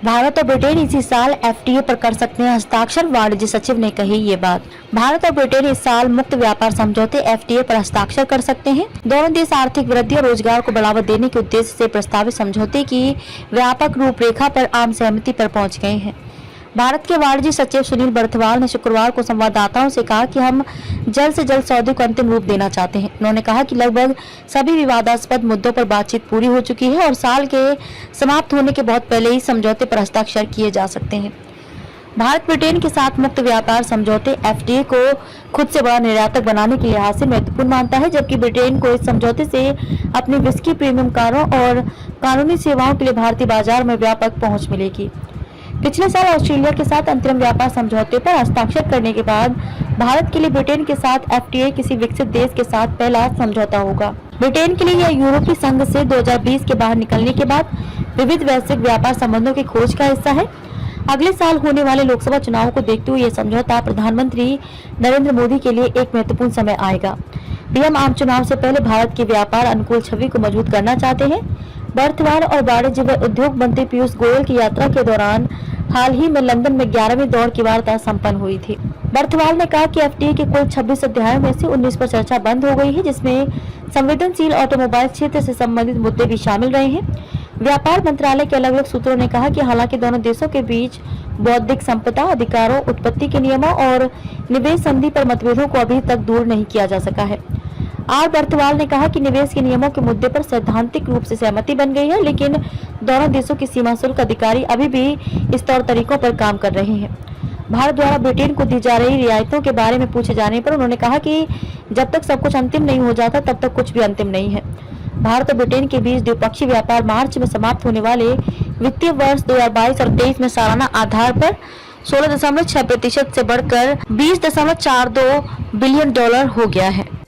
भारत और ब्रिटेन इसी साल एफटीए पर कर सकते हैं हस्ताक्षर, वाणिज्य सचिव ने कही ये बात। भारत और ब्रिटेन इस साल मुक्त व्यापार समझौते एफटीए पर हस्ताक्षर कर सकते हैं। दोनों देश आर्थिक वृद्धि और रोजगार को बढ़ावा देने के उद्देश्य से प्रस्तावित समझौते की व्यापक रूपरेखा पर आम सहमति पर पहुंच गए हैं। भारत के वाणिज्य सचिव सुनील बर्थवाल ने शुक्रवार को संवाददाताओं से कहा कि हम जल्द से जल्द सौदे को अंतिम रूप देना चाहते हैं। उन्होंने कहा कि लगभग सभी विवादास्पद मुद्दों पर बातचीत पूरी हो चुकी है और साल के समाप्त होने के बहुत पहले ही समझौते पर हस्ताक्षर किए जा सकते हैं। भारत ब्रिटेन के साथ मुक्त व्यापार समझौते एफटीए को खुद से बड़ा निर्यातक बनाने के लिहाज से महत्वपूर्ण मानता है, जबकि ब्रिटेन को इस समझौते से अपनी विस्की प्रीमियम कारों और कानूनी सेवाओं के लिए भारतीय बाजार में व्यापक पहुंच मिलेगी। पिछले साल ऑस्ट्रेलिया के साथ अंतरिम व्यापार समझौते पर हस्ताक्षर करने के बाद भारत के लिए ब्रिटेन के साथ एफटीए किसी विकसित देश के साथ पहला समझौता होगा। ब्रिटेन के लिए यह यूरोपीय संघ से 2020 के बाहर निकलने के बाद विविध वैश्विक व्यापार संबंधों की खोज का हिस्सा है। अगले साल होने वाले लोकसभा चुनावों को देखते हुए यह समझौता प्रधानमंत्री नरेंद्र मोदी के लिए एक महत्वपूर्ण समय आएगा। पीएम आम चुनाव से पहले भारत की व्यापार अनुकूल छवि को मजबूत करना चाहते हैं। बर्थवाल और वाणिज्य व उद्योग मंत्री पीयूष गोयल की यात्रा के दौरान हाल ही में लंदन में 11वीं दौर की वार्ता संपन्न हुई थी। बर्थवाल ने कहा कि एफटीए के कुल 26 अध्यायों में से 19 पर चर्चा बंद हो गई है, जिसमें संवेदनशील ऑटोमोबाइल क्षेत्र से संबंधित मुद्दे भी शामिल रहे हैं। व्यापार मंत्रालय के अलग अलग सूत्रों ने कहा कि हालांकि दोनों देशों के बीच बौद्धिक संपदा अधिकारों, उत्पत्ति के नियमों और निवेश संधि पर मतभेदों को अभी तक दूर नहीं किया जा सका है। बर्थवाल ने कहा कि निवेश के नियमों के मुद्दे पर सैद्धांतिक रूप से सहमति बन गई है, लेकिन दोनों देशों के सीमा शुल्क अधिकारी अभी भी इस तौर तरीकों पर काम कर रहे हैं। भारत द्वारा ब्रिटेन को दी जा रही रियायतों के बारे में पूछे जाने पर उन्होंने कहा कि जब तक सब कुछ अंतिम नहीं हो जाता तब तक कुछ भी अंतिम नहीं है। भारत और ब्रिटेन के बीच द्विपक्षीय व्यापार मार्च में समाप्त होने वाले वित्तीय वर्ष 2022 और 2023 में सालाना आधार पर 16.6% से बढ़कर $20.42 बिलियन हो गया है।